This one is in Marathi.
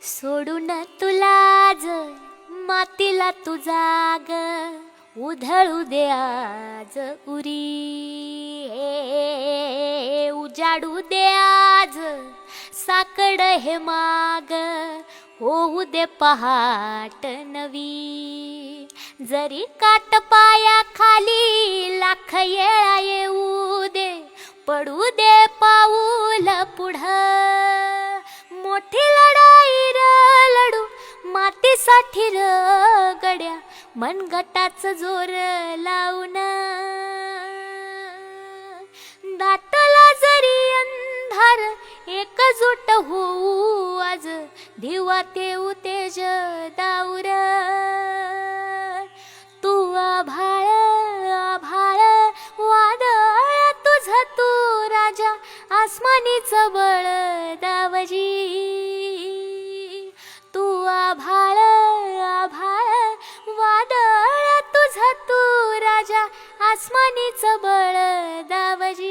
सोडून तुला ज मातीला तू जाग उधळू दे आज उरी उजाडू दे आज साकड हे माग होऊ दे पहाट नवी जरी काट पाया खाली लाख येळा येऊ दे पडू दे पाऊल पुढं मोठी लढाई र लढू मातीसाठी र गड्या मनगटाचं जोर लावून दाटला जरी अंधार एकजूट होऊ आज दिवा तेऊ तेज दाऊर तू आभाळ आभाळ वादळ तुझ तू राजा आसमानीचं बळ दावजी तू आभाळ आभाळ वादळ तुझ तू राजा आसमानीचं बळ दावजी